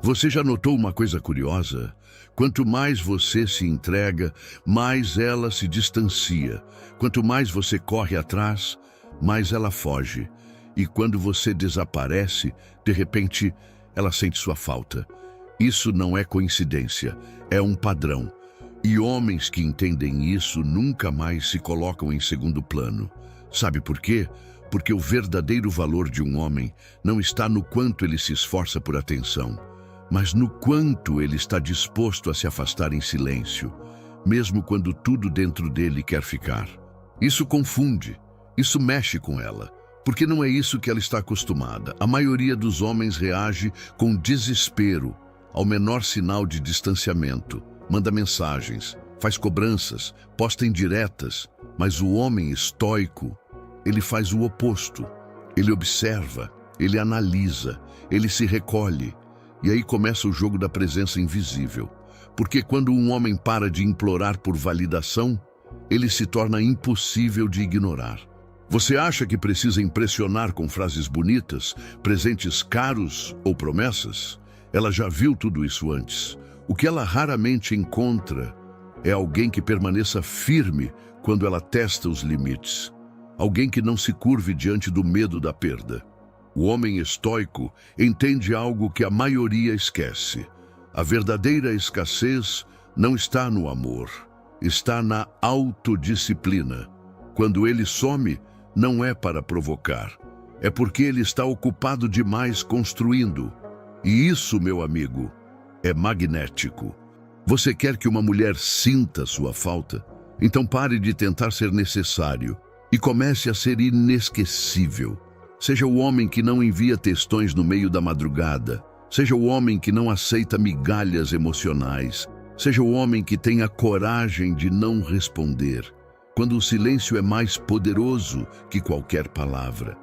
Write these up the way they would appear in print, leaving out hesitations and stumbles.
Você já notou uma coisa curiosa? Quanto mais você se entrega, mais ela se distancia. Quanto mais você corre atrás, mais ela foge. E quando você desaparece, de repente, ela sente sua falta. Isso não é coincidência, é um padrão. E homens que entendem isso nunca mais se colocam em segundo plano. Sabe por quê? Porque o verdadeiro valor de um homem não está no quanto ele se esforça por atenção, mas no quanto ele está disposto a se afastar em silêncio, mesmo quando tudo dentro dele quer ficar. Isso confunde, isso mexe com ela, porque não é isso que ela está acostumada. A maioria dos homens reage com desespero ao menor sinal de distanciamento, manda mensagens, faz cobranças, posta indiretas, mas o homem estoico, ele faz o oposto. Ele observa, ele analisa, ele se recolhe. E aí começa o jogo da presença invisível. Porque quando um homem para de implorar por validação, ele se torna impossível de ignorar. Você acha que precisa impressionar com frases bonitas, presentes caros ou promessas? Ela já viu tudo isso antes. O que ela raramente encontra é alguém que permaneça firme quando ela testa os limites. Alguém que não se curve diante do medo da perda. O homem estoico entende algo que a maioria esquece. A verdadeira escassez não está no amor, está na autodisciplina. Quando ele some, não é para provocar, é porque ele está ocupado demais construindo. E isso, meu amigo, é magnético. Você quer que uma mulher sinta sua falta? Então pare de tentar ser necessário e comece a ser inesquecível. Seja o homem que não envia textões no meio da madrugada. Seja o homem que não aceita migalhas emocionais. Seja o homem que tem a coragem de não responder, quando o silêncio é mais poderoso que qualquer palavra.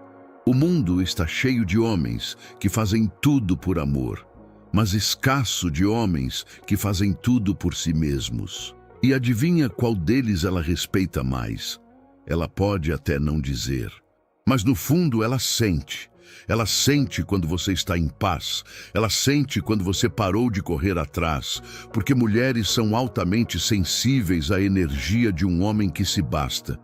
O mundo está cheio de homens que fazem tudo por amor, mas escasso de homens que fazem tudo por si mesmos. E adivinha qual deles ela respeita mais? Ela pode até não dizer, mas no fundo ela sente. Ela sente quando você está em paz. Ela sente quando você parou de correr atrás, porque mulheres são altamente sensíveis à energia de um homem que se basta.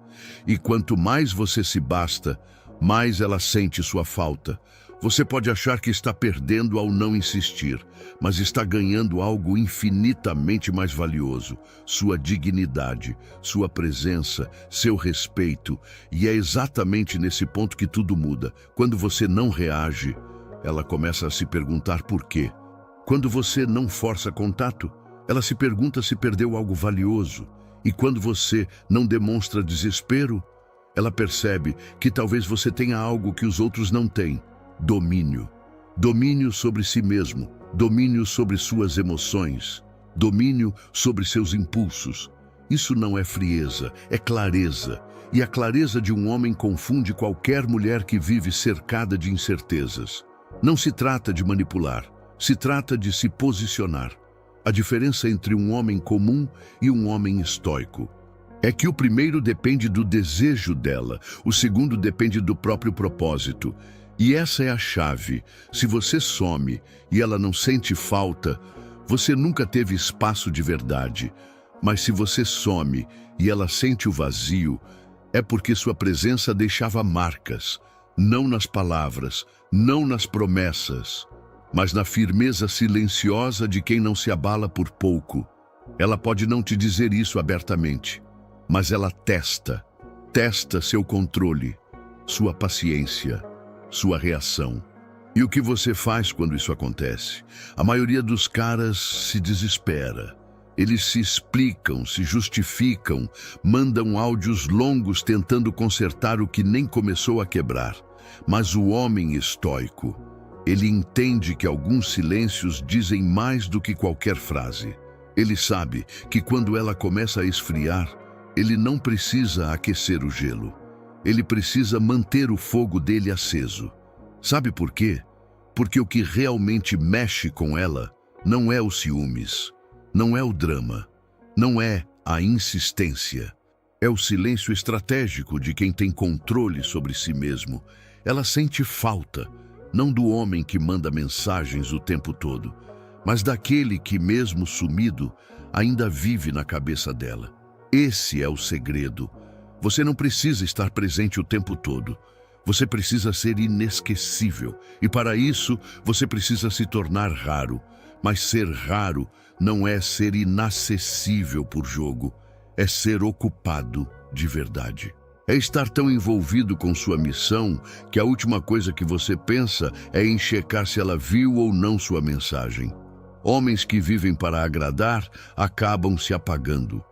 E quanto mais você se basta, mais ela sente sua falta. Você pode achar que está perdendo ao não insistir, mas está ganhando algo infinitamente mais valioso: sua dignidade, sua presença, seu respeito. E é exatamente nesse ponto que tudo muda. Quando você não reage, ela começa a se perguntar por quê. Quando você não força contato, ela se pergunta se perdeu algo valioso. E quando você não demonstra desespero, ela percebe que talvez você tenha algo que os outros não têm. Domínio. Domínio sobre si mesmo, domínio sobre suas emoções, domínio sobre seus impulsos. Isso não é frieza, é clareza. E a clareza de um homem confunde qualquer mulher que vive cercada de incertezas. Não se trata de manipular, se trata de se posicionar. A diferença entre um homem comum e um homem estoico é que o primeiro depende do desejo dela, o segundo depende do próprio propósito. E essa é a chave. Se você some e ela não sente falta, você nunca teve espaço de verdade. Mas se você some e ela sente o vazio, é porque sua presença deixava marcas, não nas palavras, não nas promessas, mas na firmeza silenciosa de quem não se abala por pouco. Ela pode não te dizer isso abertamente, mas ela testa seu controle, sua paciência, sua reação. E o que você faz quando isso acontece? A maioria dos caras se desespera. Eles se explicam, se justificam, mandam áudios longos tentando consertar o que nem começou a quebrar. Mas o homem estoico, ele entende que alguns silêncios dizem mais do que qualquer frase. Ele sabe que quando ela começa a esfriar, ele não precisa aquecer o gelo. Ele precisa manter o fogo dele aceso. Sabe por quê? Porque o que realmente mexe com ela não é os ciúmes, não é o drama, não é a insistência. É o silêncio estratégico de quem tem controle sobre si mesmo. Ela sente falta, não do homem que manda mensagens o tempo todo, mas daquele que, mesmo sumido, ainda vive na cabeça dela. Esse é o segredo. Você não precisa estar presente o tempo todo. Você precisa ser inesquecível. E para isso, você precisa se tornar raro. Mas ser raro não é ser inacessível por jogo. É ser ocupado de verdade. É estar tão envolvido com sua missão que a última coisa que você pensa é em checar se ela viu ou não sua mensagem. Homens que vivem para agradar acabam se apagando.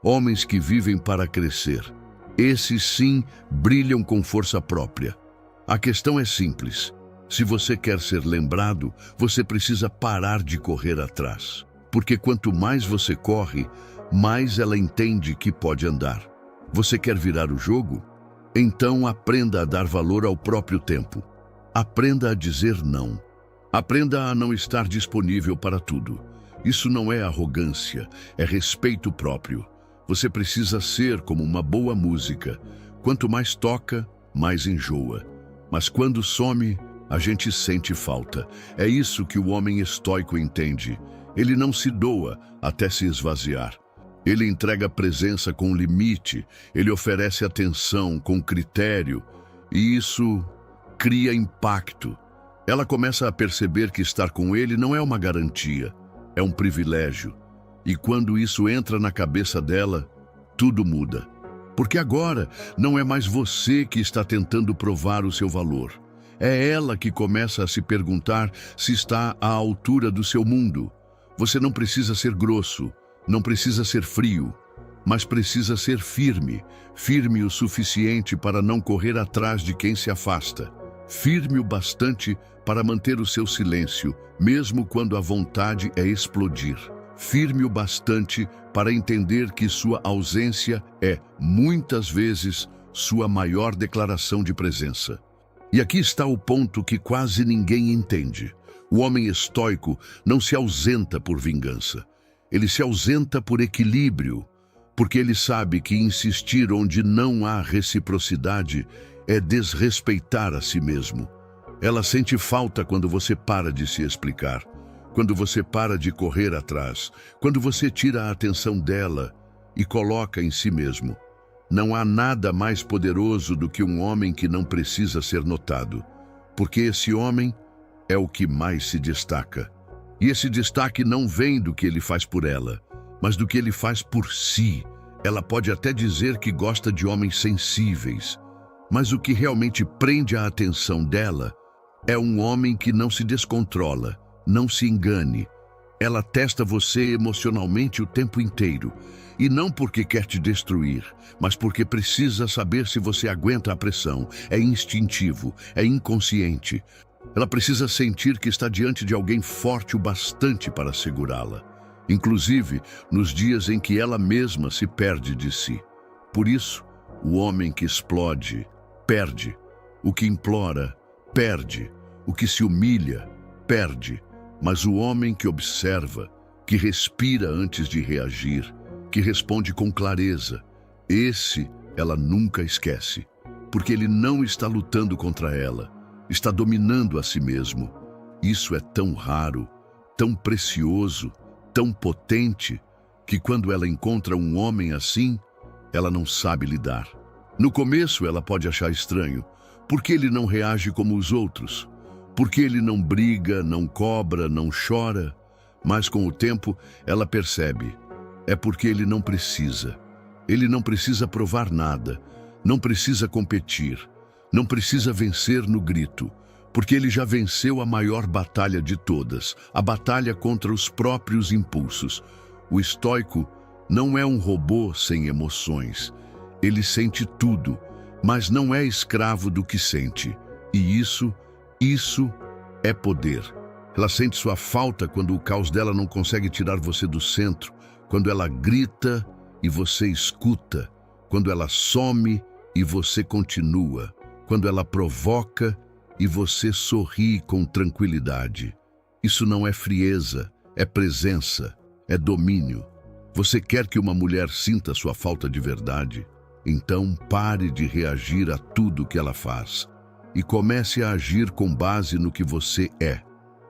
Homens que vivem para crescer, esses sim brilham com força própria. A questão é simples. Se você quer ser lembrado, você precisa parar de correr atrás. Porque quanto mais você corre, mais ela entende que pode andar. Você quer virar o jogo? Então aprenda a dar valor ao próprio tempo. Aprenda a dizer não. Aprenda a não estar disponível para tudo. Isso não é arrogância, é respeito próprio. Você precisa ser como uma boa música. Quanto mais toca, mais enjoa. Mas quando some, a gente sente falta. É isso que o homem estoico entende. Ele não se doa até se esvaziar. Ele entrega presença com limite. Ele oferece atenção com critério. E isso cria impacto. Ela começa a perceber que estar com ele não é uma garantia, é um privilégio. E quando isso entra na cabeça dela, tudo muda. Porque agora não é mais você que está tentando provar o seu valor. É ela que começa a se perguntar se está à altura do seu mundo. Você não precisa ser grosso, não precisa ser frio, mas precisa ser firme. Firme o suficiente para não correr atrás de quem se afasta. Firme o bastante para manter o seu silêncio, mesmo quando a vontade é explodir. Firme o bastante para entender que sua ausência é, muitas vezes, sua maior declaração de presença. E aqui está o ponto que quase ninguém entende. O homem estoico não se ausenta por vingança. Ele se ausenta por equilíbrio, porque ele sabe que insistir onde não há reciprocidade é desrespeitar a si mesmo. Ela sente falta quando você para de se explicar, quando você para de correr atrás, quando você tira a atenção dela e coloca em si mesmo. Não há nada mais poderoso do que um homem que não precisa ser notado, porque esse homem é o que mais se destaca. E esse destaque não vem do que ele faz por ela, mas do que ele faz por si. Ela pode até dizer que gosta de homens sensíveis, mas o que realmente prende a atenção dela é um homem que não se descontrola, não se engane. Ela testa você emocionalmente o tempo inteiro. E não porque quer te destruir, mas porque precisa saber se você aguenta a pressão. É instintivo, é inconsciente. Ela precisa sentir que está diante de alguém forte o bastante para segurá-la. Inclusive, nos dias em que ela mesma se perde de si. Por isso, o homem que explode, perde. O que implora, perde. O que se humilha, perde. Mas o homem que observa, que respira antes de reagir, que responde com clareza, esse ela nunca esquece, porque ele não está lutando contra ela, está dominando a si mesmo. Isso é tão raro, tão precioso, tão potente, que quando ela encontra um homem assim, ela não sabe lidar. No começo ela pode achar estranho, porque ele não reage como os outros, porque ele não briga, não cobra, não chora, mas com o tempo ela percebe. É porque ele não precisa. Ele não precisa provar nada, não precisa competir, não precisa vencer no grito, porque ele já venceu a maior batalha de todas, a batalha contra os próprios impulsos. O estoico não é um robô sem emoções. Ele sente tudo, mas não é escravo do que sente. E isso é poder. Ela sente sua falta quando o caos dela não consegue tirar você do centro, quando ela grita e você escuta, quando ela some e você continua, quando ela provoca e você sorri com tranquilidade. Isso não é frieza, é presença, é domínio. Você quer que uma mulher sinta sua falta de verdade? Então pare de reagir a tudo que ela faz e comece a agir com base no que você é.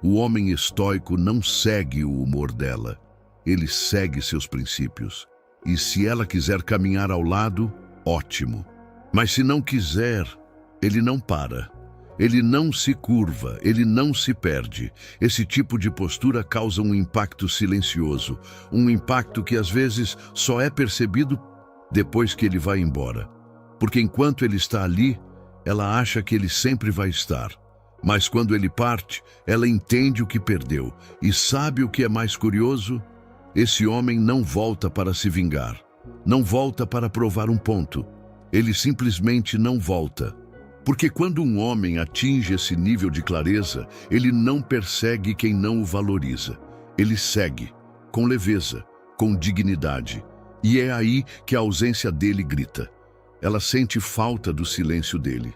O homem estoico não segue o humor dela, ele segue seus princípios. E se ela quiser caminhar ao lado, ótimo. Mas se não quiser, ele não para. Ele não se curva, ele não se perde. Esse tipo de postura causa um impacto silencioso, um impacto que às vezes só é percebido depois que ele vai embora. Porque enquanto ele está ali, ela acha que ele sempre vai estar. Mas quando ele parte, ela entende o que perdeu. E sabe o que é mais curioso? Esse homem não volta para se vingar. Não volta para provar um ponto. Ele simplesmente não volta. Porque quando um homem atinge esse nível de clareza, ele não persegue quem não o valoriza. Ele segue, com leveza, com dignidade. E é aí que a ausência dele grita. Ela sente falta do silêncio dele,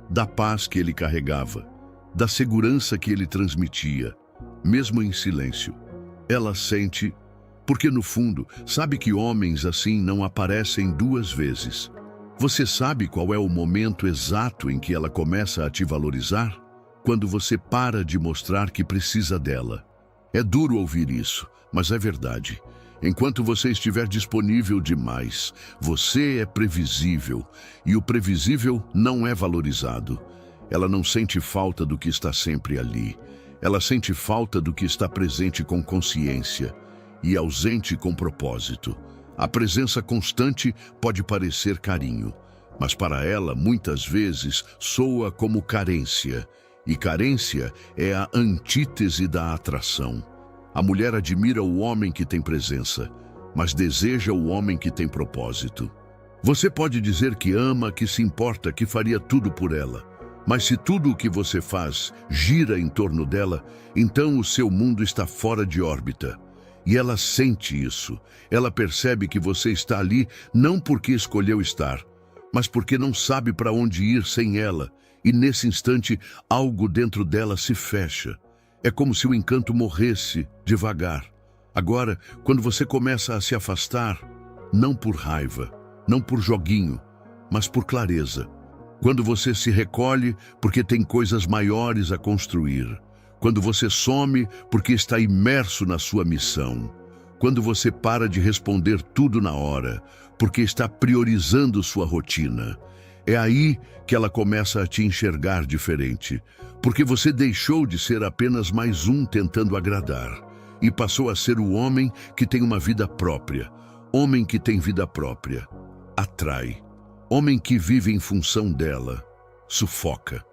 da paz que ele carregava, da segurança que ele transmitia, mesmo em silêncio. Ela sente, porque no fundo, sabe que homens assim não aparecem duas vezes. Você sabe qual é o momento exato em que ela começa a te valorizar? Quando você para de mostrar que precisa dela. É duro ouvir isso, mas é verdade. Enquanto você estiver disponível demais, você é previsível, e o previsível não é valorizado. Ela não sente falta do que está sempre ali. Ela sente falta do que está presente com consciência e ausente com propósito. A presença constante pode parecer carinho, mas para ela, muitas vezes, soa como carência. E carência é a antítese da atração. A mulher admira o homem que tem presença, mas deseja o homem que tem propósito. Você pode dizer que ama, que se importa, que faria tudo por ela. Mas se tudo o que você faz gira em torno dela, então o seu mundo está fora de órbita. E ela sente isso. Ela percebe que você está ali não porque escolheu estar, mas porque não sabe para onde ir sem ela. E nesse instante, algo dentro dela se fecha. É como se o encanto morresse devagar. Agora, quando você começa a se afastar, não por raiva, não por joguinho, mas por clareza. Quando você se recolhe porque tem coisas maiores a construir. Quando você some porque está imerso na sua missão. Quando você para de responder tudo na hora, porque está priorizando sua rotina. É aí que ela começa a te enxergar diferente, porque você deixou de ser apenas mais um tentando agradar e passou a ser o homem que tem uma vida própria. Homem que tem vida própria atrai. Homem que vive em função dela sufoca.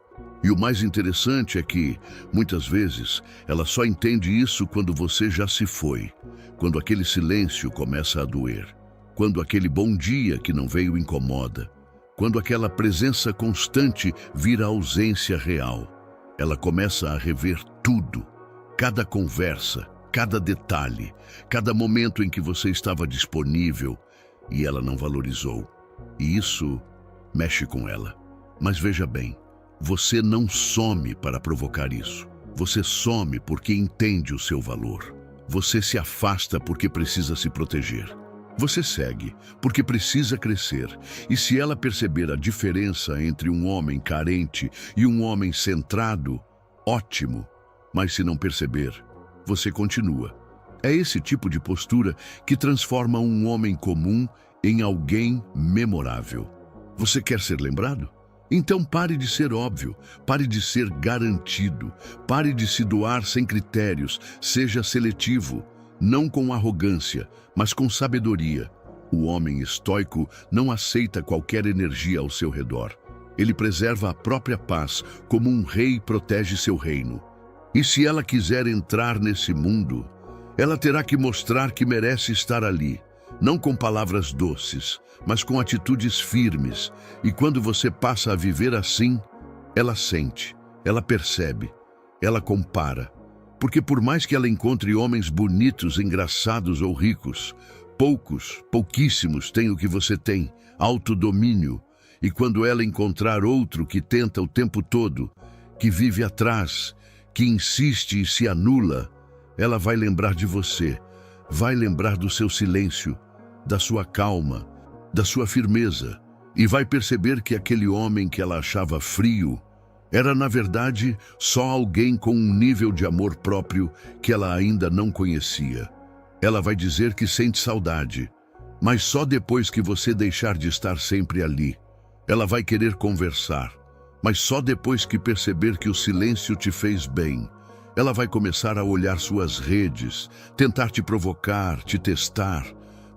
E o mais interessante é que, muitas vezes, ela só entende isso quando você já se foi, quando aquele silêncio começa a doer, quando aquele bom dia que não veio incomoda, quando aquela presença constante vira ausência real. Ela começa a rever tudo, cada conversa, cada detalhe, cada momento em que você estava disponível e ela não valorizou. E isso mexe com ela. Mas veja bem, você não some para provocar isso. Você some porque entende o seu valor. Você se afasta porque precisa se proteger. Você segue porque precisa crescer. E se ela perceber a diferença entre um homem carente e um homem centrado, ótimo. Mas se não perceber, você continua. É esse tipo de postura que transforma um homem comum em alguém memorável. Você quer ser lembrado? Então pare de ser óbvio, pare de ser garantido, pare de se doar sem critérios, seja seletivo, não com arrogância, mas com sabedoria. O homem estoico não aceita qualquer energia ao seu redor. Ele preserva a própria paz, como um rei protege seu reino. E se ela quiser entrar nesse mundo, ela terá que mostrar que merece estar ali, não com palavras doces, mas com atitudes firmes. E quando você passa a viver assim, ela sente, ela percebe, ela compara. Porque por mais que ela encontre homens bonitos, engraçados ou ricos, pouquíssimos têm o que você tem, autodomínio. E quando ela encontrar outro que tenta o tempo todo, que vive atrás, que insiste e se anula, ela vai lembrar de você, vai lembrar do seu silêncio, da sua calma, da sua firmeza, e vai perceber que aquele homem que ela achava frio Era, na verdade, só alguém com um nível de amor próprio que ela ainda não conhecia. Ela vai dizer que sente saudade, mas só depois que você deixar de estar sempre ali. Ela vai querer conversar, mas só depois que perceber que o silêncio te fez bem. Ela vai começar a olhar suas redes, tentar te provocar, te testar,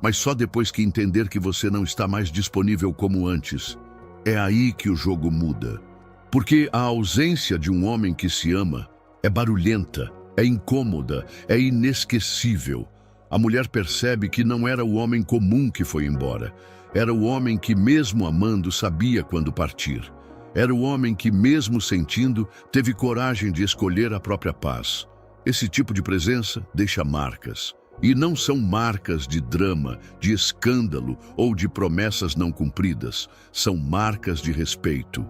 mas só depois que entender que você não está mais disponível como antes. É aí que o jogo muda. Porque a ausência de um homem que se ama é barulhenta, é incômoda, é inesquecível. A mulher percebe que não era o homem comum que foi embora. Era o homem que, mesmo amando, sabia quando partir. Era o homem que, mesmo sentindo, teve coragem de escolher a própria paz. Esse tipo de presença deixa marcas. E não são marcas de drama, de escândalo ou de promessas não cumpridas. São marcas de respeito,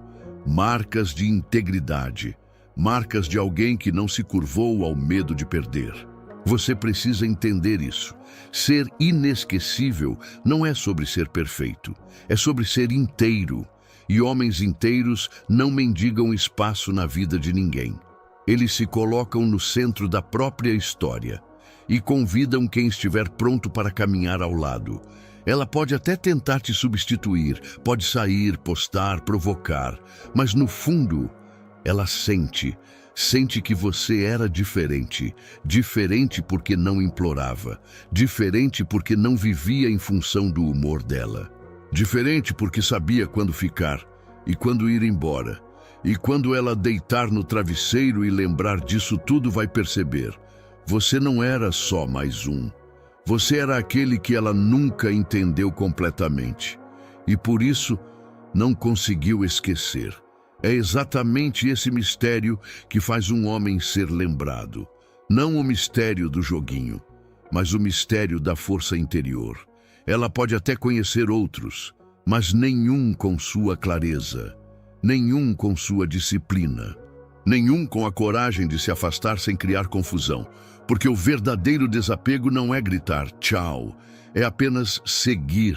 marcas de integridade, marcas de alguém que não se curvou ao medo de perder. Você precisa entender isso. Ser inesquecível não é sobre ser perfeito, é sobre ser inteiro. E homens inteiros não mendigam espaço na vida de ninguém. Eles se colocam no centro da própria história e convidam quem estiver pronto para caminhar ao lado. Ela pode até tentar te substituir, pode sair, postar, provocar, mas no fundo, ela sente que você era diferente. Diferente porque não implorava, diferente porque não vivia em função do humor dela. Diferente porque sabia quando ficar e quando ir embora. E quando ela deitar no travesseiro e lembrar disso tudo, vai perceber. Você não era só mais um. Você era aquele que ela nunca entendeu completamente. E por isso, não conseguiu esquecer. É exatamente esse mistério que faz um homem ser lembrado. Não o mistério do joguinho, mas o mistério da força interior. Ela pode até conhecer outros, mas nenhum com sua clareza, nenhum com sua disciplina, nenhum com a coragem de se afastar sem criar confusão, porque o verdadeiro desapego não é gritar tchau, é apenas seguir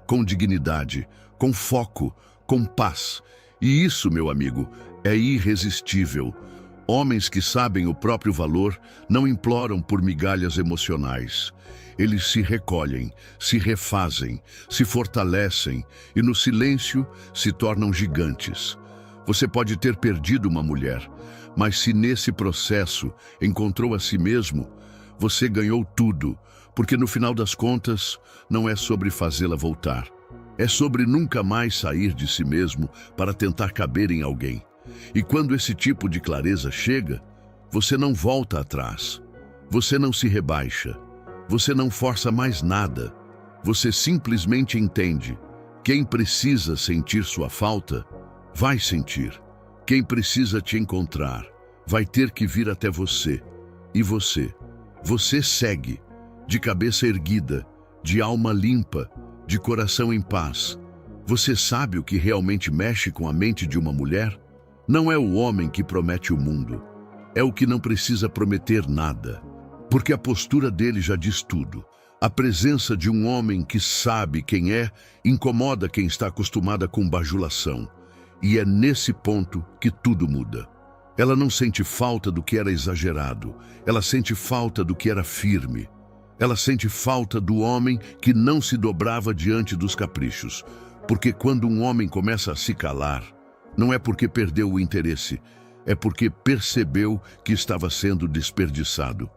com dignidade, com foco, com paz. E isso, meu amigo, é irresistível. Homens que sabem o próprio valor não imploram por migalhas emocionais. Eles se recolhem, se refazem, se fortalecem e no silêncio se tornam gigantes. Você pode ter perdido uma mulher, mas se nesse processo encontrou a si mesmo, você ganhou tudo, porque no final das contas não é sobre fazê-la voltar. É sobre nunca mais sair de si mesmo para tentar caber em alguém. E quando esse tipo de clareza chega, você não volta atrás. Você não se rebaixa. Você não força mais nada. Você simplesmente entende. Quem precisa sentir sua falta, vai sentir. Quem precisa te encontrar, vai ter que vir até você. E você segue, de cabeça erguida, de alma limpa, de coração em paz. Você sabe o que realmente mexe com a mente de uma mulher? Não é o homem que promete o mundo. É o que não precisa prometer nada. Porque a postura dele já diz tudo. A presença de um homem que sabe quem é incomoda quem está acostumada com bajulação. E é nesse ponto que tudo muda. Ela não sente falta do que era exagerado. Ela sente falta do que era firme. Ela sente falta do homem que não se dobrava diante dos caprichos. Porque quando um homem começa a se calar, não é porque perdeu o interesse, é porque percebeu que estava sendo desperdiçado.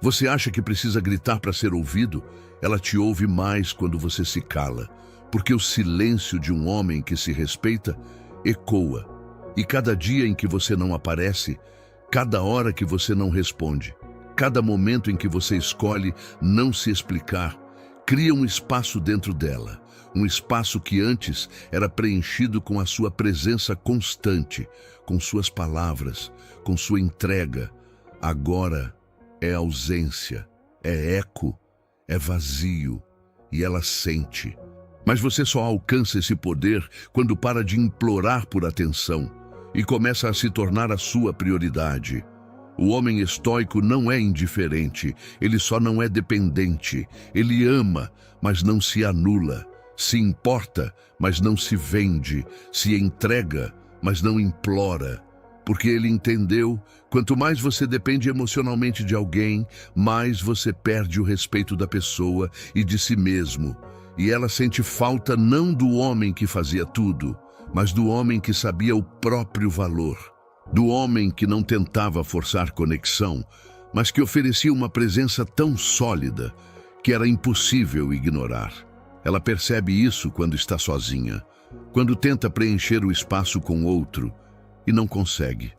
Você acha que precisa gritar para ser ouvido? Ela te ouve mais quando você se cala, porque o silêncio de um homem que se respeita ecoa. E cada dia em que você não aparece, cada hora que você não responde, cada momento em que você escolhe não se explicar, cria um espaço dentro dela, um espaço que antes era preenchido com a sua presença constante, com suas palavras, com sua entrega. Agora é ausência, é eco, é vazio, e ela sente. Mas você só alcança esse poder quando para de implorar por atenção e começa a se tornar a sua prioridade. O homem estoico não é indiferente, ele só não é dependente. Ele ama, mas não se anula. Se importa, mas não se vende. Se entrega, mas não implora. Porque ele entendeu, quanto mais você depende emocionalmente de alguém, mais você perde o respeito da pessoa e de si mesmo. E ela sente falta não do homem que fazia tudo, mas do homem que sabia o próprio valor. Do homem que não tentava forçar conexão, mas que oferecia uma presença tão sólida que era impossível ignorar. Ela percebe isso quando está sozinha, quando tenta preencher o espaço com outro e não consegue.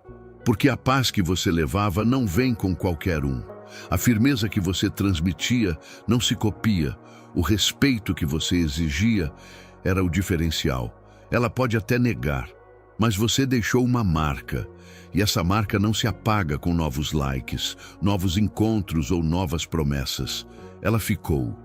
Porque a paz que você levava não vem com qualquer um. A firmeza que você transmitia não se copia. O respeito que você exigia era o diferencial. Ela pode até negar, mas você deixou uma marca. E essa marca não se apaga com novos likes, novos encontros ou novas promessas. Ela ficou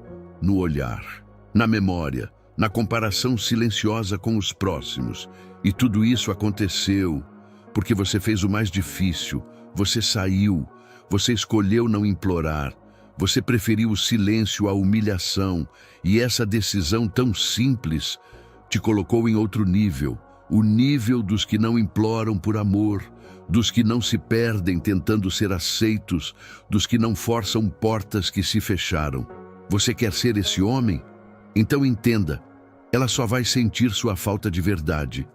no olhar, na memória, na comparação silenciosa com os próximos. E tudo isso aconteceu porque você fez o mais difícil. Você saiu, você escolheu não implorar. Você preferiu o silêncio à humilhação. E essa decisão tão simples te colocou em outro nível. O nível dos que não imploram por amor, dos que não se perdem tentando ser aceitos, dos que não forçam portas que se fecharam. Você quer ser esse homem? Então entenda, ela só vai sentir sua falta de verdade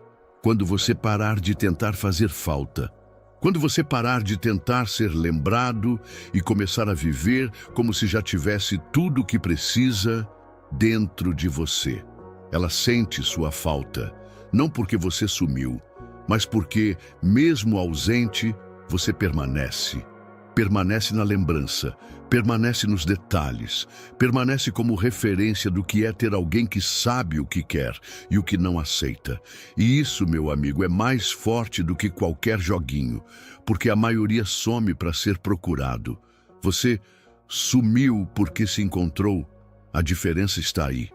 quando você parar de tentar fazer falta. Quando você parar de tentar ser lembrado e começar a viver como se já tivesse tudo o que precisa dentro de você. Ela sente sua falta, não porque você sumiu, mas porque, mesmo ausente, você permanece. Permanece na lembrança, permanece nos detalhes, permanece como referência do que é ter alguém que sabe o que quer e o que não aceita. E isso, meu amigo, é mais forte do que qualquer joguinho, porque a maioria some para ser procurado. Você sumiu porque se encontrou. A diferença está aí.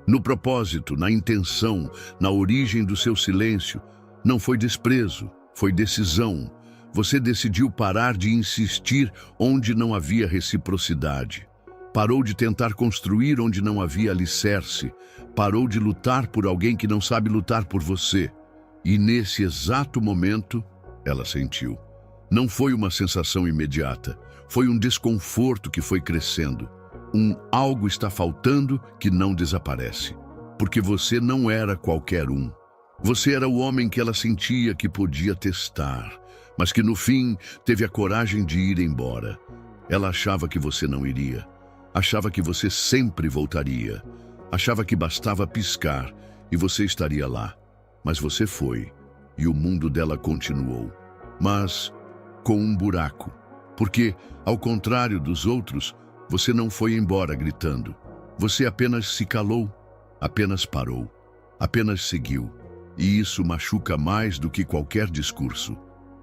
No propósito, na intenção, na origem do seu silêncio. Não foi desprezo, foi decisão. Você decidiu parar de insistir onde não havia reciprocidade. Parou de tentar construir onde não havia alicerce. Parou de lutar por alguém que não sabe lutar por você. E nesse exato momento, ela sentiu. Não foi uma sensação imediata. Foi um desconforto que foi crescendo. Algo está faltando que não desaparece. Porque você não era qualquer um. Você era o homem que ela sentia que podia testar, mas que no fim teve a coragem de ir embora. Ela achava que você não iria. Achava que você sempre voltaria. Achava que bastava piscar e você estaria lá. Mas você foi, e o mundo dela continuou. Mas com um buraco. Porque, ao contrário dos outros, você não foi embora gritando. Você apenas se calou, apenas parou, apenas seguiu. E isso machuca mais do que qualquer discurso,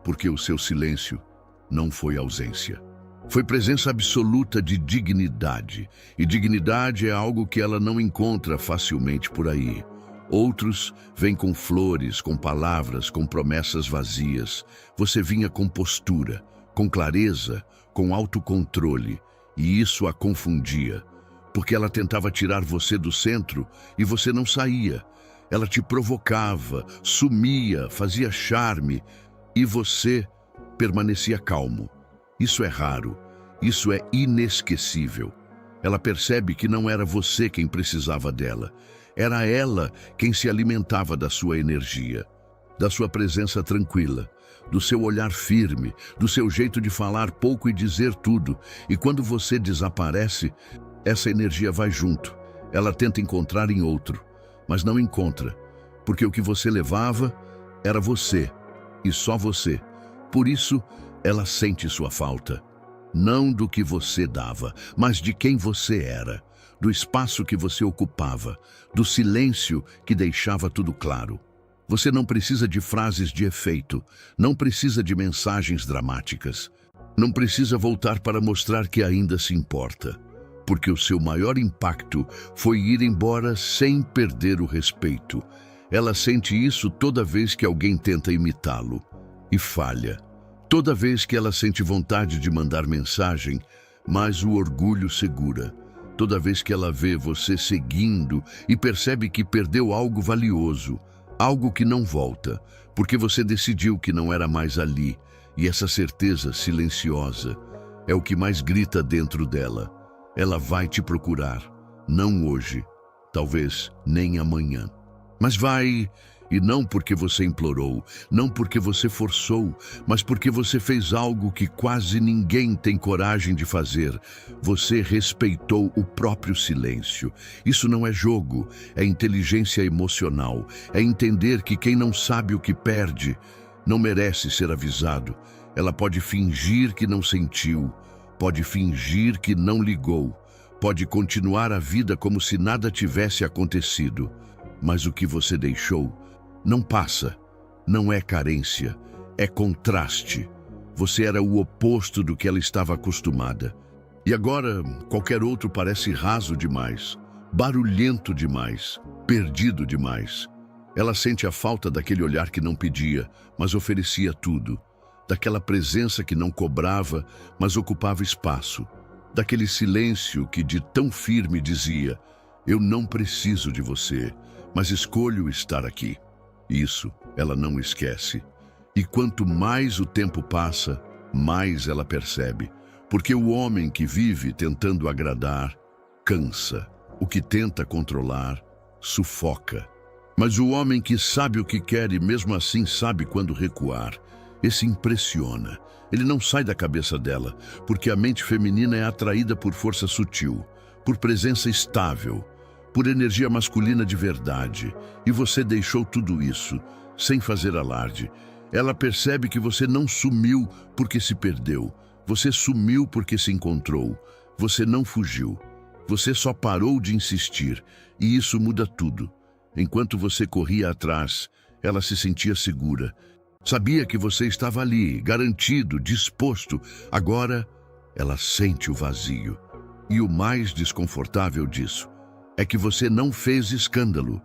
porque o seu silêncio não foi ausência. Foi presença absoluta de dignidade, e dignidade é algo que ela não encontra facilmente por aí. Outros vêm com flores, com palavras, com promessas vazias. Você vinha com postura, com clareza, com autocontrole, e isso a confundia, porque ela tentava tirar você do centro e você não saía. Ela te provocava, sumia, fazia charme e você permanecia calmo. Isso é raro, isso é inesquecível. Ela percebe que não era você quem precisava dela. Era ela quem se alimentava da sua energia, da sua presença tranquila, do seu olhar firme, do seu jeito de falar pouco e dizer tudo. E quando você desaparece, essa energia vai junto. Ela tenta encontrar em outro, mas não encontra, porque o que você levava era você, e só você. Por isso, ela sente sua falta. Não do que você dava, mas de quem você era, do espaço que você ocupava, do silêncio que deixava tudo claro. Você não precisa de frases de efeito, não precisa de mensagens dramáticas. Não precisa voltar para mostrar que ainda se importa, porque o seu maior impacto foi ir embora sem perder o respeito. Ela sente isso toda vez que alguém tenta imitá-lo e falha. Toda vez que ela sente vontade de mandar mensagem, mas o orgulho segura. Toda vez que ela vê você seguindo e percebe que perdeu algo valioso, algo que não volta, porque você decidiu que não era mais ali, e essa certeza silenciosa é o que mais grita dentro dela. Ela vai te procurar, não hoje, talvez nem amanhã. Mas vai, e não porque você implorou, não porque você forçou, mas porque você fez algo que quase ninguém tem coragem de fazer. Você respeitou o próprio silêncio. Isso não é jogo, é inteligência emocional. É entender que quem não sabe o que perde não merece ser avisado. Ela pode fingir que não sentiu, pode fingir que não ligou, pode continuar a vida como se nada tivesse acontecido. Mas o que você deixou não passa, não é carência, é contraste. Você era o oposto do que ela estava acostumada. E agora, qualquer outro parece raso demais, barulhento demais, perdido demais. Ela sente a falta daquele olhar que não pedia, mas oferecia tudo. Daquela presença que não cobrava, mas ocupava espaço. Daquele silêncio que de tão firme dizia: eu não preciso de você, mas escolho estar aqui. Isso ela não esquece. E quanto mais o tempo passa, mais ela percebe. Porque o homem que vive tentando agradar, cansa. O que tenta controlar, sufoca. Mas o homem que sabe o que quer e mesmo assim sabe quando recuar, esse impressiona. Ele não sai da cabeça dela, porque a mente feminina é atraída por força sutil, por presença estável, por energia masculina de verdade. E você deixou tudo isso, sem fazer alarde. Ela percebe que você não sumiu porque se perdeu. Você sumiu porque se encontrou. Você não fugiu. Você só parou de insistir. E isso muda tudo. Enquanto você corria atrás, ela se sentia segura. Sabia que você estava ali, garantido, disposto. Agora, ela sente o vazio. E o mais desconfortável disso é que você não fez escândalo.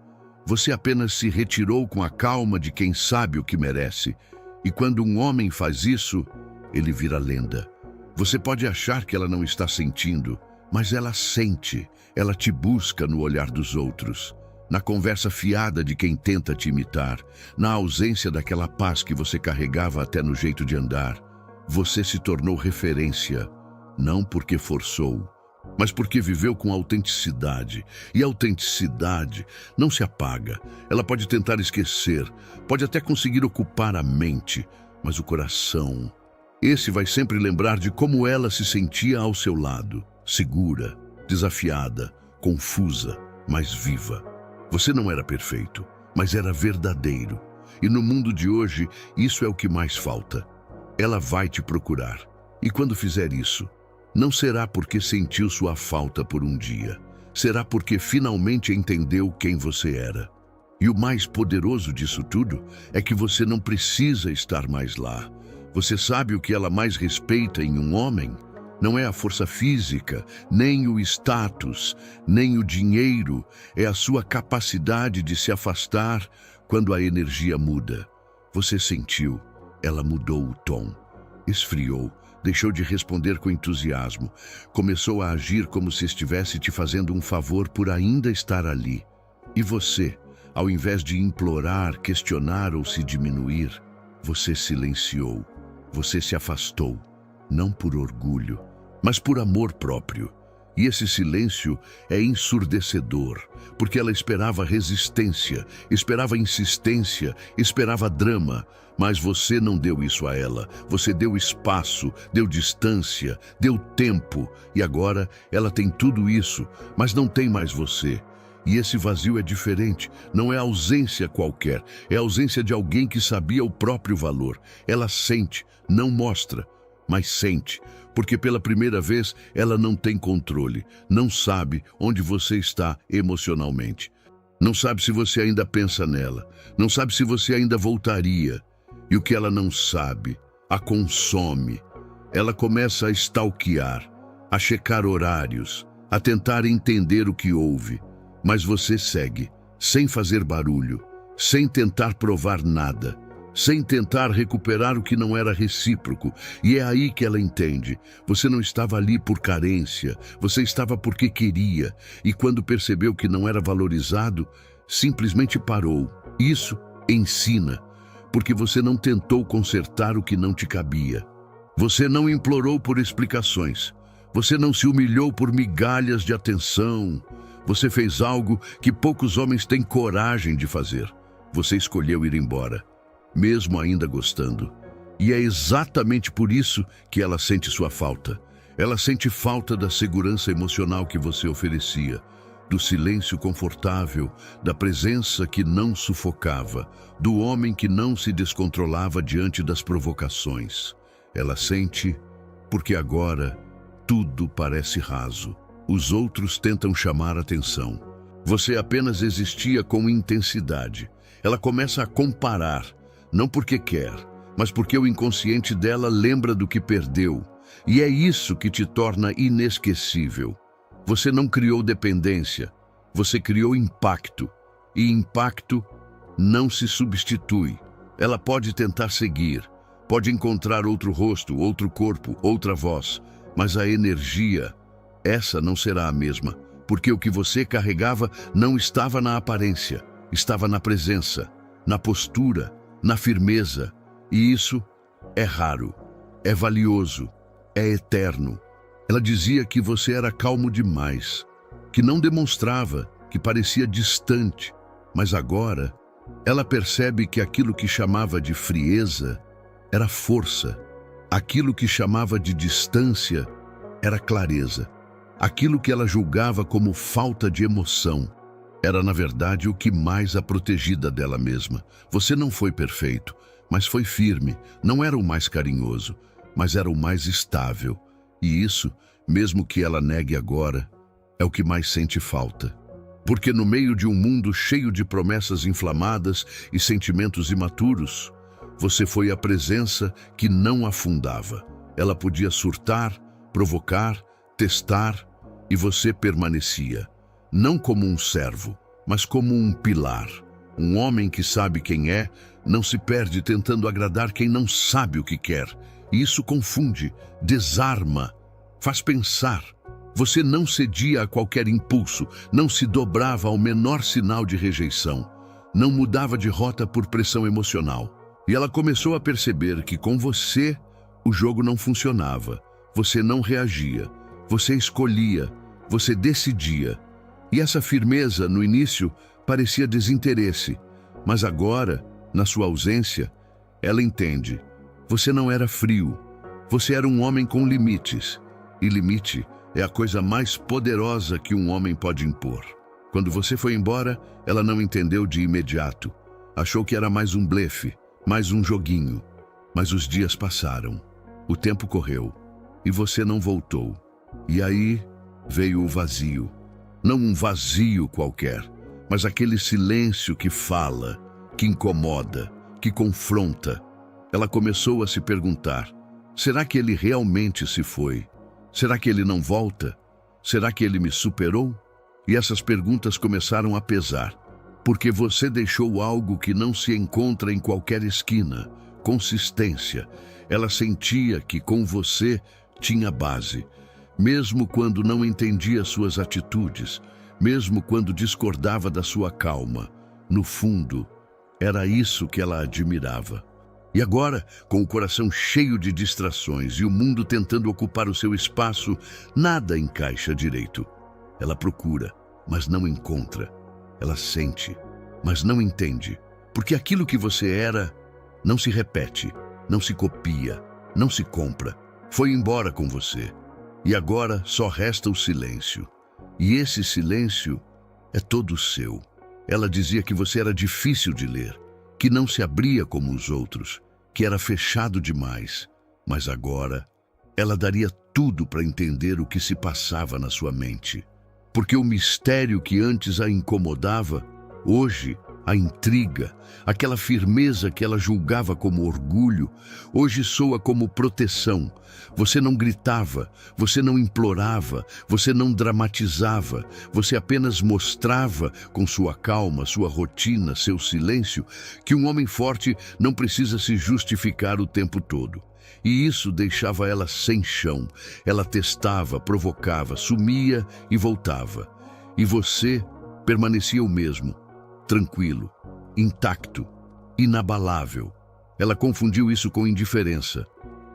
Você apenas se retirou com a calma de quem sabe o que merece. E quando um homem faz isso, ele vira lenda. Você pode achar que ela não está sentindo, mas ela sente. Ela te busca no olhar dos outros, na conversa fiada de quem tenta te imitar, na ausência daquela paz que você carregava até no jeito de andar. Você se tornou referência, não porque forçou, mas porque viveu com autenticidade. E a autenticidade não se apaga. Ela pode tentar esquecer, pode até conseguir ocupar a mente, mas o coração, esse vai sempre lembrar de como ela se sentia ao seu lado, segura, desafiada, confusa, mas viva. Você não era perfeito, mas era verdadeiro. E no mundo de hoje, isso é o que mais falta. Ela vai te procurar. E quando fizer isso, não será porque sentiu sua falta por um dia. Será porque finalmente entendeu quem você era. E o mais poderoso disso tudo é que você não precisa estar mais lá. Você sabe o que ela mais respeita em um homem? Não é a força física, nem o status, nem o dinheiro. É a sua capacidade de se afastar quando a energia muda. Você sentiu, ela mudou o tom, esfriou, deixou de responder com entusiasmo, começou a agir como se estivesse te fazendo um favor por ainda estar ali. E você, ao invés de implorar, questionar ou se diminuir, você silenciou, você se afastou, não por orgulho, mas por amor próprio. E esse silêncio é ensurdecedor, porque ela esperava resistência, esperava insistência, esperava drama. Mas você não deu isso a ela. Você deu espaço, deu distância, deu tempo. E agora ela tem tudo isso, mas não tem mais você. E esse vazio é diferente, não é ausência qualquer, é ausência de alguém que sabia o próprio valor. Ela sente, não mostra, mas sente. Porque pela primeira vez ela não tem controle, não sabe onde você está emocionalmente. Não sabe se você ainda pensa nela, não sabe se você ainda voltaria. E o que ela não sabe, a consome. Ela começa a stalkear, a checar horários, a tentar entender o que houve. Mas você segue, sem fazer barulho, sem tentar provar nada, sem tentar recuperar o que não era recíproco. E é aí que ela entende. Você não estava ali por carência, você estava porque queria. E quando percebeu que não era valorizado, simplesmente parou. Isso ensina, porque você não tentou consertar o que não te cabia. Você não implorou por explicações. Você não se humilhou por migalhas de atenção. Você fez algo que poucos homens têm coragem de fazer. Você escolheu ir embora, mesmo ainda gostando. E é exatamente por isso que ela sente sua falta. Ela sente falta da segurança emocional que você oferecia, do silêncio confortável, da presença que não sufocava, do homem que não se descontrolava diante das provocações. Ela sente porque agora tudo parece raso. Os outros tentam chamar atenção. Você apenas existia com intensidade. Ela começa a comparar, não porque quer, mas porque o inconsciente dela lembra do que perdeu. E é isso que te torna inesquecível. Você não criou dependência, você criou impacto. E impacto não se substitui. Ela pode tentar seguir, pode encontrar outro rosto, outro corpo, outra voz, mas a energia, essa não será a mesma, porque o que você carregava não estava na aparência, estava na presença, na postura, na firmeza. E isso é raro, é valioso, é eterno. Ela dizia que você era calmo demais, que não demonstrava, que parecia distante, mas agora ela percebe que aquilo que chamava de frieza era força, aquilo que chamava de distância era clareza, aquilo que ela julgava como falta de emoção era, na verdade, o que mais a protegida dela mesma. Você não foi perfeito, mas foi firme. Não era o mais carinhoso, mas era o mais estável. E isso, mesmo que ela negue agora, é o que mais sente falta. Porque no meio de um mundo cheio de promessas inflamadas e sentimentos imaturos, você foi a presença que não afundava. Ela podia surtar, provocar, testar, e você permanecia. Não como um servo, mas como um pilar. Um homem que sabe quem é, não se perde tentando agradar quem não sabe o que quer. E isso confunde, desarma, faz pensar. Você não cedia a qualquer impulso, não se dobrava ao menor sinal de rejeição, não mudava de rota por pressão emocional. E ela começou a perceber que com você o jogo não funcionava. Você não reagia, você escolhia, você decidia. E essa firmeza, no início, parecia desinteresse, mas agora, na sua ausência, ela entende. Você não era frio, você era um homem com limites. E limite é a coisa mais poderosa que um homem pode impor. Quando você foi embora, ela não entendeu de imediato. Achou que era mais um blefe, mais um joguinho. Mas os dias passaram, o tempo correu, e você não voltou. E aí veio o vazio. Não um vazio qualquer, mas aquele silêncio que fala, que incomoda, que confronta. Ela começou a se perguntar: será que ele realmente se foi? Será que ele não volta? Será que ele me superou? E essas perguntas começaram a pesar, porque você deixou algo que não se encontra em qualquer esquina: consistência. Ela sentia que com você tinha base. Mesmo quando não entendia suas atitudes, mesmo quando discordava da sua calma, no fundo, era isso que ela admirava. E agora, com o coração cheio de distrações e o mundo tentando ocupar o seu espaço, nada encaixa direito. Ela procura, mas não encontra. Ela sente, mas não entende. Porque aquilo que você era não se repete, não se copia, não se compra. Foi embora com você. E agora só resta o silêncio. E esse silêncio é todo seu. Ela dizia que você era difícil de ler, que não se abria como os outros, que era fechado demais. Mas agora, ela daria tudo para entender o que se passava na sua mente. Porque o mistério que antes a incomodava, hoje a intriga, aquela firmeza que ela julgava como orgulho, hoje soa como proteção. Você não gritava, você não implorava, você não dramatizava, você apenas mostrava com sua calma, sua rotina, seu silêncio, que um homem forte não precisa se justificar o tempo todo. E isso deixava ela sem chão. Ela testava, provocava, sumia e voltava. E você permanecia o mesmo. tranquilo, intacto, inabalável. Ela confundiu isso com indiferença.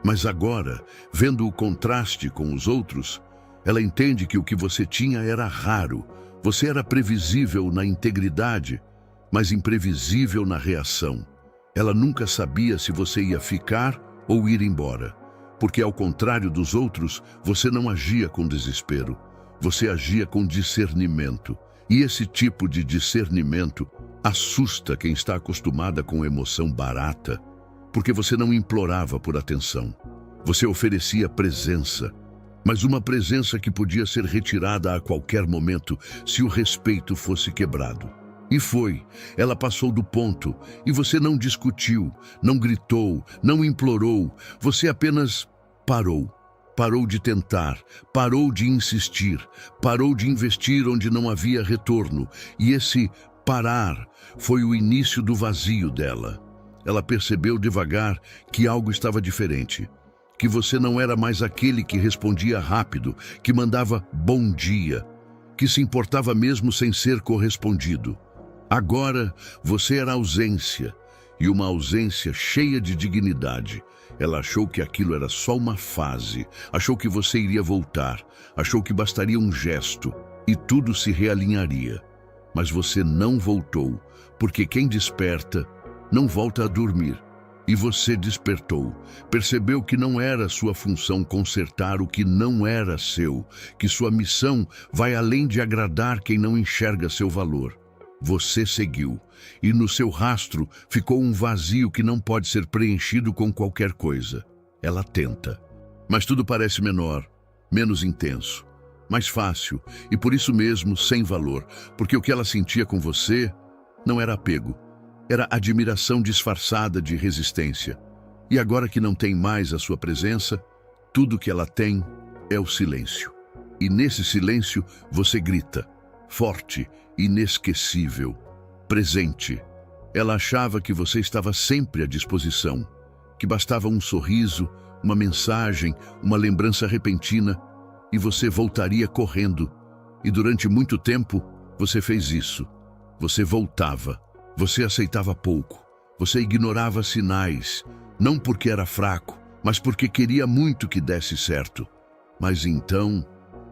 Mas agora, vendo o contraste com os outros, ela entende que o que você tinha era raro. Você era previsível na integridade, mas imprevisível na reação. Ela nunca sabia se você ia ficar ou ir embora, porque ao contrário dos outros, você não agia com desespero, você agia com discernimento. E esse tipo de discernimento assusta quem está acostumada com emoção barata, porque você não implorava por atenção. Você oferecia presença, mas uma presença que podia ser retirada a qualquer momento se o respeito fosse quebrado. E foi. Ela passou do ponto, e você não discutiu, não gritou, não implorou. Você apenas parou. Parou de tentar, parou de insistir, parou de investir onde não havia retorno. E esse parar foi o início do vazio dela. Ela percebeu devagar que algo estava diferente, que você não era mais aquele que respondia rápido, que mandava bom dia, que se importava mesmo sem ser correspondido. Agora você era ausência, e uma ausência cheia de dignidade. Ela achou que aquilo era só uma fase, achou que você iria voltar, achou que bastaria um gesto e tudo se realinharia. Mas você não voltou, porque quem desperta não volta a dormir. E você despertou, percebeu que não era sua função consertar o que não era seu, que sua missão vai além de agradar quem não enxerga seu valor. Você seguiu, e no seu rastro ficou um vazio que não pode ser preenchido com qualquer coisa. Ela tenta, mas tudo parece menor, menos intenso, mais fácil e por isso mesmo sem valor, porque o que ela sentia com você não era apego, era admiração disfarçada de resistência. E agora que não tem mais a sua presença, tudo que ela tem é o silêncio. E nesse silêncio você grita, forte, inesquecível, presente. Ela achava que você estava sempre à disposição, que bastava um sorriso, uma mensagem, uma lembrança repentina, e você voltaria correndo. E durante muito tempo, você fez isso. Você voltava. Você aceitava pouco. Você ignorava sinais, não porque era fraco, mas porque queria muito que desse certo. Mas então,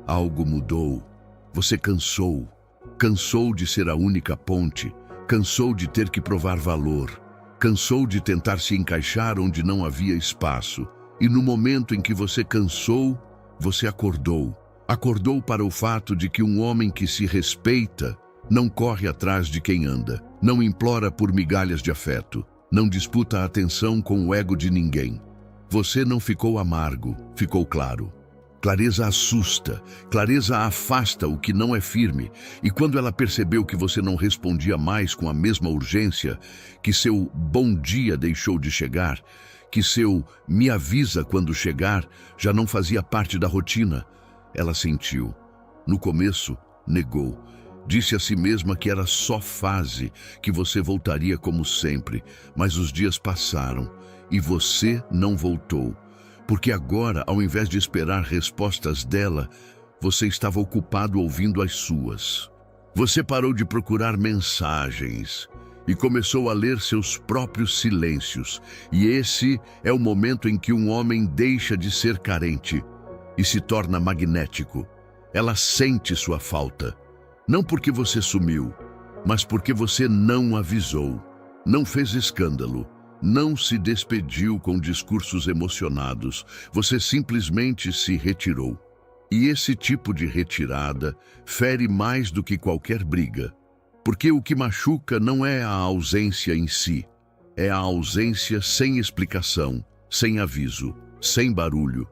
algo mudou. Você cansou. Cansou de ser a única ponte. Cansou de ter que provar valor. Cansou de tentar se encaixar onde não havia espaço. E no momento em que você cansou, você acordou. Acordou para o fato de que um homem que se respeita não corre atrás de quem anda, não implora por migalhas de afeto, não disputa a atenção com o ego de ninguém. Você não ficou amargo, ficou claro. Clareza assusta, clareza afasta o que não é firme, e quando ela percebeu que você não respondia mais com a mesma urgência, que seu bom dia deixou de chegar, que seu me avisa quando chegar já não fazia parte da rotina, ela sentiu. No começo, negou. Disse a si mesma que era só fase, que você voltaria como sempre, mas os dias passaram e você não voltou. Porque agora, ao invés de esperar respostas dela, você estava ocupado ouvindo as suas. Você parou de procurar mensagens e começou a ler seus próprios silêncios. E esse é o momento em que um homem deixa de ser carente e se torna magnético. Ela sente sua falta. Não porque você sumiu, mas porque você não avisou, não fez escândalo, não se despediu com discursos emocionados, você simplesmente se retirou. E esse tipo de retirada fere mais do que qualquer briga, porque o que machuca não é a ausência em si, é a ausência sem explicação, sem aviso, sem barulho.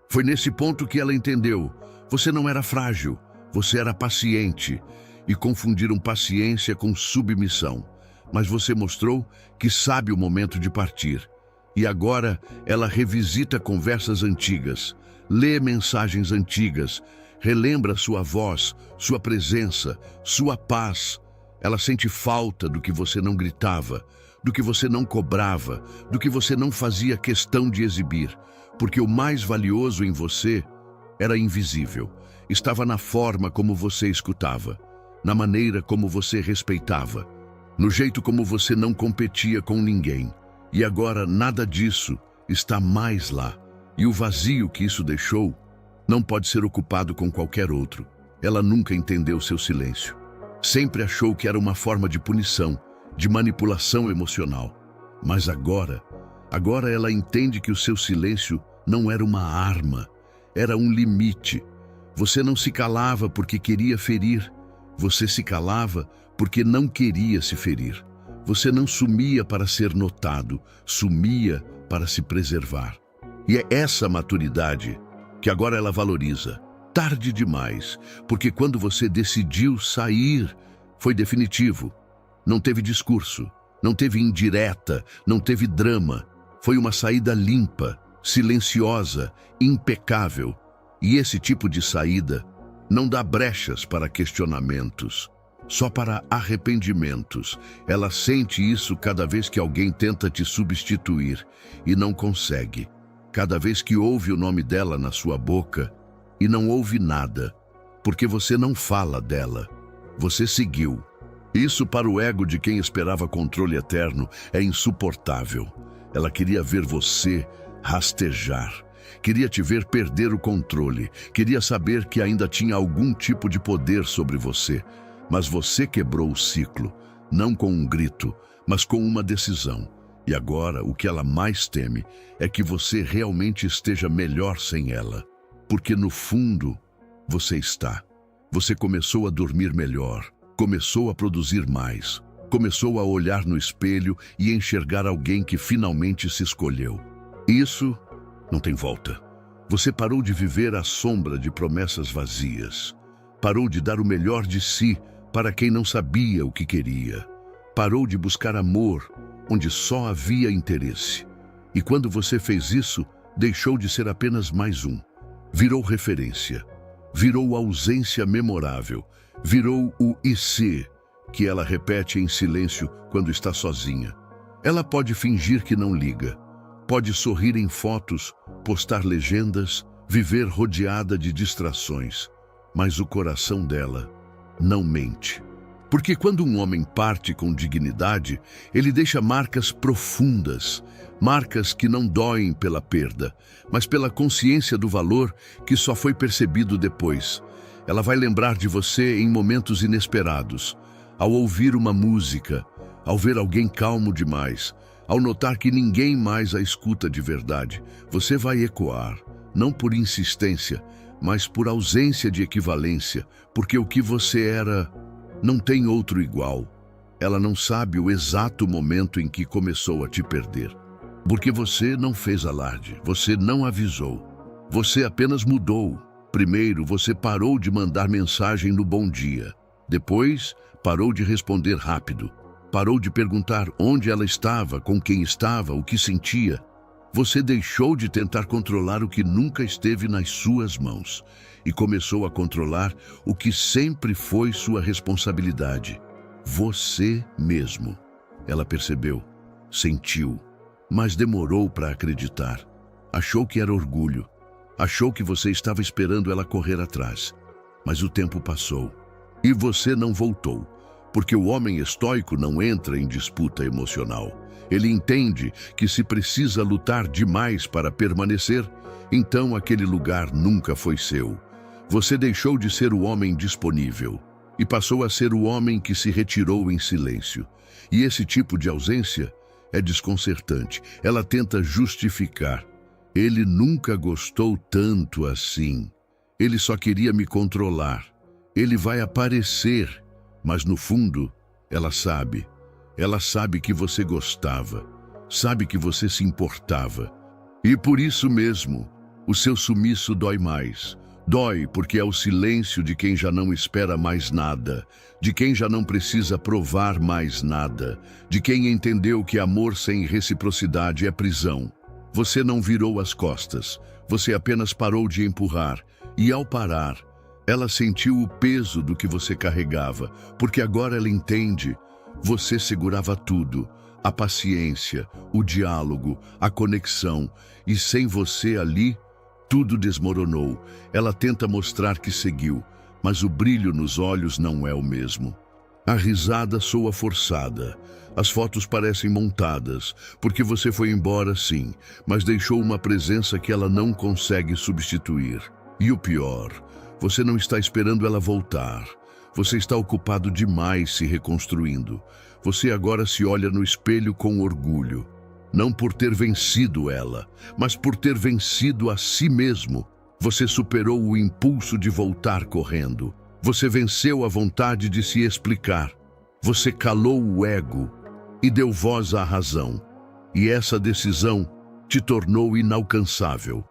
Foi nesse ponto que ela entendeu, você não era frágil, você era paciente, e confundiram paciência com submissão. Mas você mostrou que sabe o momento de partir. E agora ela revisita conversas antigas, lê mensagens antigas, relembra sua voz, sua presença, sua paz. Ela sente falta do que você não gritava, do que você não cobrava, do que você não fazia questão de exibir, porque o mais valioso em você era invisível. Estava na forma como você escutava, na maneira como você respeitava, no jeito como você não competia com ninguém. E agora nada disso está mais lá. E o vazio que isso deixou não pode ser ocupado com qualquer outro. Ela nunca entendeu seu silêncio. Sempre achou que era uma forma de punição, de manipulação emocional. Mas agora ela entende que o seu silêncio não era uma arma, era um limite. Você não se calava porque queria ferir. Você se calava porque não queria se ferir. Você não sumia para ser notado, sumia para se preservar. E é essa maturidade que agora ela valoriza. Tarde demais, porque quando você decidiu sair, foi definitivo. Não teve discurso, não teve indireta, não teve drama. Foi uma saída limpa, silenciosa, impecável. E esse tipo de saída não dá brechas para questionamentos, só para arrependimentos. Ela sente isso cada vez que alguém tenta te substituir e não consegue. Cada vez que ouve o nome dela na sua boca e não ouve nada, porque você não fala dela. Você seguiu. Isso para o ego de quem esperava controle eterno é insuportável. Ela queria ver você rastejar. Queria te ver perder o controle. Queria saber que ainda tinha algum tipo de poder sobre você. Mas você quebrou o ciclo, não com um grito, mas com uma decisão. E agora o que ela mais teme é que você realmente esteja melhor sem ela. Porque no fundo, você está. Você começou a dormir melhor, começou a produzir mais, começou a olhar no espelho e enxergar alguém que finalmente se escolheu. Isso não tem volta. Você parou de viver à sombra de promessas vazias. Parou de dar o melhor de si para quem não sabia o que queria. Parou de buscar amor onde só havia interesse. E quando você fez isso, deixou de ser apenas mais um. Virou referência. Virou ausência memorável. Virou o IC, que ela repete em silêncio quando está sozinha. Ela pode fingir que não liga. Pode sorrir em fotos, postar legendas, viver rodeada de distrações. Mas o coração dela não mente. Porque quando um homem parte com dignidade, ele deixa marcas profundas, marcas que não doem pela perda, mas pela consciência do valor que só foi percebido depois. Ela vai lembrar de você em momentos inesperados, ao ouvir uma música, ao ver alguém calmo demais, ao notar que ninguém mais a escuta de verdade. Você vai ecoar, não por insistência, mas por ausência de equivalência, porque o que você era não tem outro igual. Ela não sabe o exato momento em que começou a te perder. Porque você não fez alarde, você não avisou. Você apenas mudou. Primeiro, você parou de mandar mensagem no bom dia. Depois, parou de responder rápido. Parou de perguntar onde ela estava, com quem estava, o que sentia. Você deixou de tentar controlar o que nunca esteve nas suas mãos e começou a controlar o que sempre foi sua responsabilidade. Você mesmo. Ela percebeu, sentiu, mas demorou para acreditar. Achou que era orgulho. Achou que você estava esperando ela correr atrás. Mas o tempo passou e você não voltou. Porque o homem estoico não entra em disputa emocional. Ele entende que se precisa lutar demais para permanecer, então aquele lugar nunca foi seu. Você deixou de ser o homem disponível e passou a ser o homem que se retirou em silêncio. E esse tipo de ausência é desconcertante. Ela tenta justificar. Ele nunca gostou tanto assim. Ele só queria me controlar. Ele vai aparecer. Mas no fundo, ela sabe que você gostava, sabe que você se importava. E por isso mesmo, o seu sumiço dói mais. Dói porque é o silêncio de quem já não espera mais nada, de quem já não precisa provar mais nada, de quem entendeu que amor sem reciprocidade é prisão. Você não virou as costas, você apenas parou de empurrar, e ao parar, ela sentiu o peso do que você carregava, porque agora ela entende. Você segurava tudo, a paciência, o diálogo, a conexão, e sem você ali, tudo desmoronou. Ela tenta mostrar que seguiu, mas o brilho nos olhos não é o mesmo. A risada soa forçada. As fotos parecem montadas, porque você foi embora sim, mas deixou uma presença que ela não consegue substituir. E o pior, você não está esperando ela voltar. Você está ocupado demais se reconstruindo. Você agora se olha no espelho com orgulho. Não por ter vencido ela, mas por ter vencido a si mesmo. Você superou o impulso de voltar correndo. Você venceu a vontade de se explicar. Você calou o ego e deu voz à razão. E essa decisão te tornou inalcançável.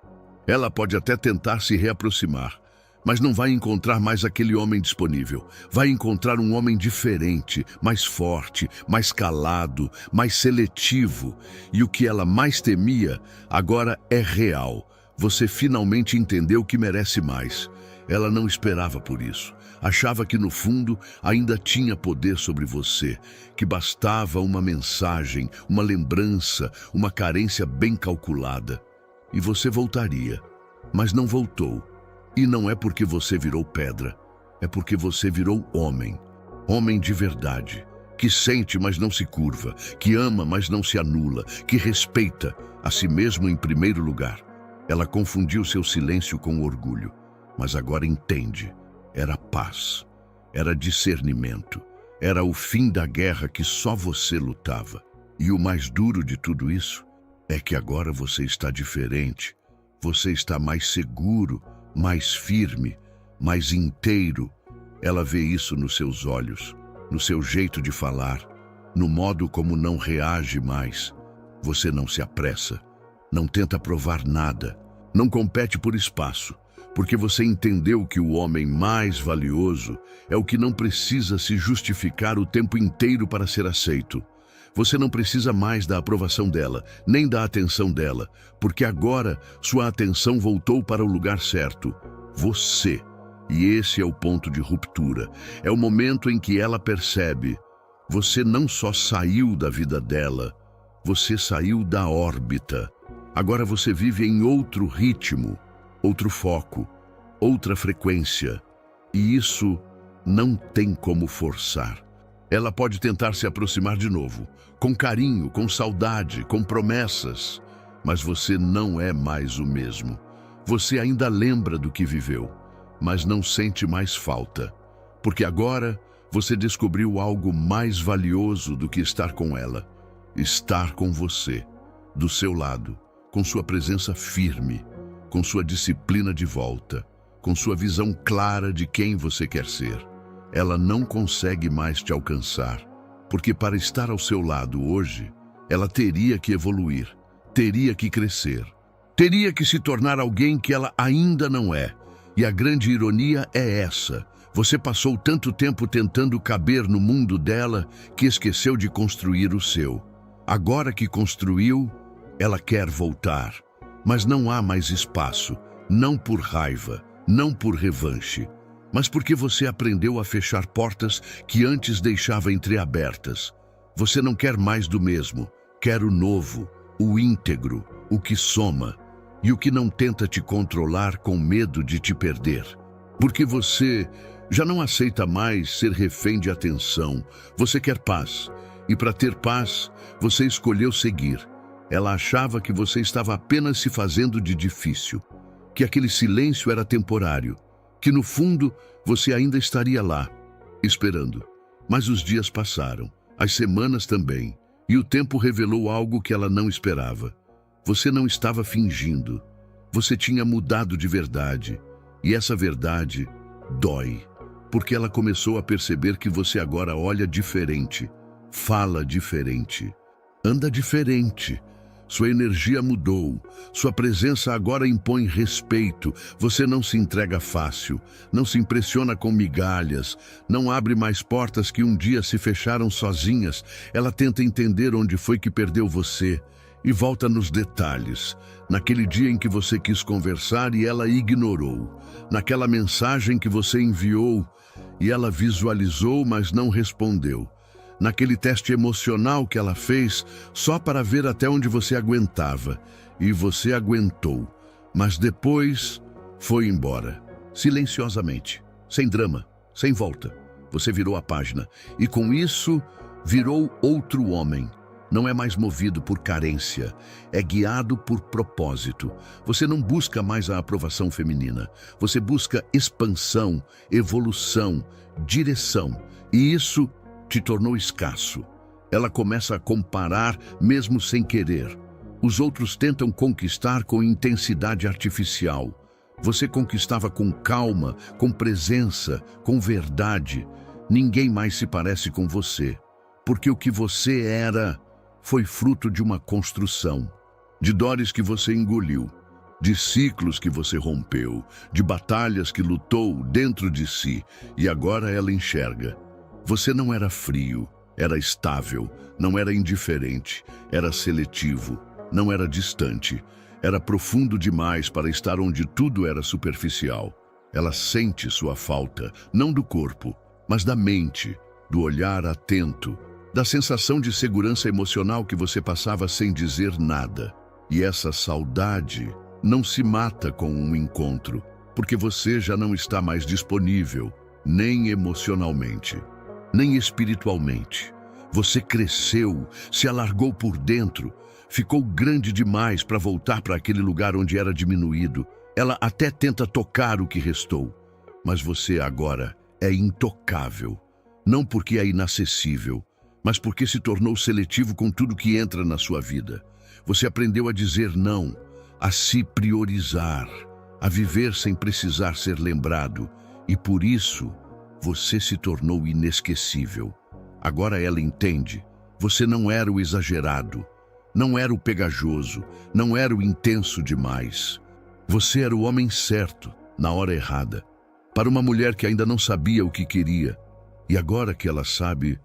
Ela pode até tentar se reaproximar, mas não vai encontrar mais aquele homem disponível. Vai encontrar um homem diferente, mais forte, mais calado, mais seletivo. E o que ela mais temia agora é real. Você finalmente entendeu que merece mais. Ela não esperava por isso. Achava que no fundo ainda tinha poder sobre você, que bastava uma mensagem, uma lembrança, uma carência bem calculada. E você voltaria, mas não voltou. E não é porque você virou pedra, é porque você virou homem. Homem de verdade, que sente, mas não se curva, que ama, mas não se anula, que respeita a si mesmo em primeiro lugar. Ela confundiu seu silêncio com orgulho, mas agora entende. Era paz, era discernimento, era o fim da guerra que só você lutava. E o mais duro de tudo isso é que agora você está diferente. Você está mais seguro, mais firme, mais inteiro. Ela vê isso nos seus olhos, no seu jeito de falar, no modo como não reage mais. Você não se apressa, não tenta provar nada, não compete por espaço, porque você entendeu que o homem mais valioso é o que não precisa se justificar o tempo inteiro para ser aceito. Você não precisa mais da aprovação dela, nem da atenção dela, porque agora sua atenção voltou para o lugar certo, você. E esse é o ponto de ruptura. É o momento em que ela percebe: você não só saiu da vida dela, você saiu da órbita. Agora você vive em outro ritmo, outro foco, outra frequência. E isso não tem como forçar. Ela pode tentar se aproximar de novo, com carinho, com saudade, com promessas, mas você não é mais o mesmo. Você ainda lembra do que viveu, mas não sente mais falta, porque agora você descobriu algo mais valioso do que estar com ela: estar com você, do seu lado, com sua presença firme, com sua disciplina de volta, com sua visão clara de quem você quer ser. Ela não consegue mais te alcançar, porque para estar ao seu lado hoje, ela teria que evoluir, teria que crescer, teria que se tornar alguém que ela ainda não é. E a grande ironia é essa: você passou tanto tempo tentando caber no mundo dela que esqueceu de construir o seu. Agora que construiu, ela quer voltar, mas não há mais espaço, não por raiva, não por revanche, mas porque você aprendeu a fechar portas que antes deixava entreabertas. Você não quer mais do mesmo, quer o novo, o íntegro, o que soma e o que não tenta te controlar com medo de te perder. Porque você já não aceita mais ser refém de atenção, você quer paz, e para ter paz, você escolheu seguir. Ela achava que você estava apenas se fazendo de difícil, que aquele silêncio era temporário, que no fundo você ainda estaria lá, esperando. Mas os dias passaram, as semanas também, e o tempo revelou algo que ela não esperava. Você não estava fingindo, você tinha mudado de verdade, e essa verdade dói, porque ela começou a perceber que você agora olha diferente, fala diferente, anda diferente. Sua energia mudou, sua presença agora impõe respeito, você não se entrega fácil, não se impressiona com migalhas, não abre mais portas que um dia se fecharam sozinhas. Ela tenta entender onde foi que perdeu você e volta nos detalhes, naquele dia em que você quis conversar e ela ignorou, naquela mensagem que você enviou e ela visualizou, mas não respondeu, naquele teste emocional que ela fez só para ver até onde você aguentava. E você aguentou, mas depois foi embora, silenciosamente, sem drama, sem volta. Você virou a página. E com isso, virou outro homem. Não é mais movido por carência, é guiado por propósito. Você não busca mais a aprovação feminina. Você busca expansão, evolução, direção. E isso te tornou escasso. Ela começa a comparar mesmo sem querer. Os outros tentam conquistar com intensidade artificial. Você conquistava com calma, com presença, com verdade. Ninguém mais se parece com você, porque o que você era foi fruto de uma construção, de dores que você engoliu, de ciclos que você rompeu, de batalhas que lutou dentro de si, e agora ela enxerga. Você não era frio, era estável, não era indiferente, era seletivo, não era distante, era profundo demais para estar onde tudo era superficial. Ela sente sua falta, não do corpo, mas da mente, do olhar atento, da sensação de segurança emocional que você passava sem dizer nada. E essa saudade não se mata com um encontro, porque você já não está mais disponível, nem emocionalmente, nem espiritualmente. Você cresceu, se alargou por dentro, ficou grande demais para voltar para aquele lugar onde era diminuído. Ela até tenta tocar o que restou, mas você agora é intocável, não porque é inacessível, mas porque se tornou seletivo com tudo que entra na sua vida. Você aprendeu a dizer não, a se priorizar, a viver sem precisar ser lembrado, e por isso você se tornou inesquecível. Agora ela entende, você não era o exagerado, não era o pegajoso, não era o intenso demais. Você era o homem certo, na hora errada, para uma mulher que ainda não sabia o que queria, e agora que ela sabe,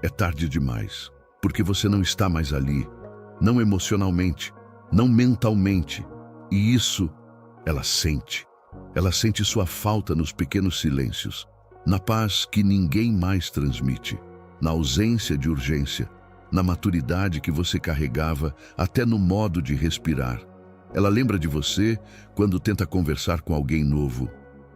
é tarde demais, porque você não está mais ali, não emocionalmente, não mentalmente. E isso ela sente. Ela sente sua falta nos pequenos silêncios, na paz que ninguém mais transmite, na ausência de urgência, na maturidade que você carregava, até no modo de respirar. Ela lembra de você quando tenta conversar com alguém novo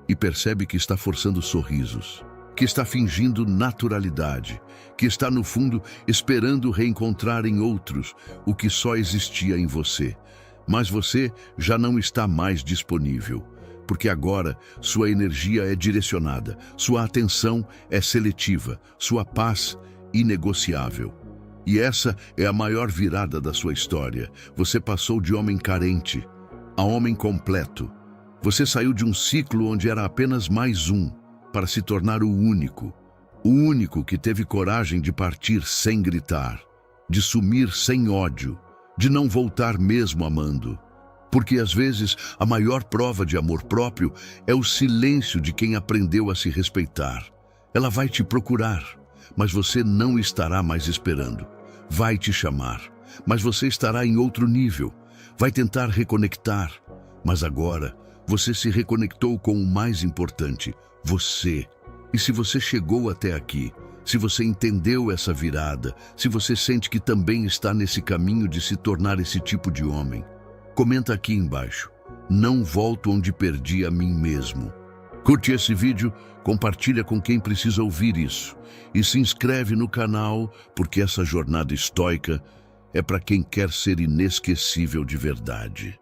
e percebe que está forçando sorrisos, que está fingindo naturalidade, que está, no fundo, esperando reencontrar em outros o que só existia em você. Mas você já não está mais disponível, porque agora sua energia é direcionada, sua atenção é seletiva, sua paz inegociável. E essa é a maior virada da sua história. Você passou de homem carente a homem completo. Você saiu de um ciclo onde era apenas mais um, para se tornar o único que teve coragem de partir sem gritar, de sumir sem ódio, de não voltar mesmo amando. Porque às vezes a maior prova de amor próprio é o silêncio de quem aprendeu a se respeitar. Ela vai te procurar, mas você não estará mais esperando. Vai te chamar, mas você estará em outro nível. Vai tentar reconectar, mas agora você se reconectou com o mais importante, você. E se você chegou até aqui, se você entendeu essa virada, se você sente que também está nesse caminho de se tornar esse tipo de homem, comenta aqui embaixo. Não volto onde perdi a mim mesmo. Curte esse vídeo, compartilha com quem precisa ouvir isso e se inscreve no canal, porque essa jornada estoica é para quem quer ser inesquecível de verdade.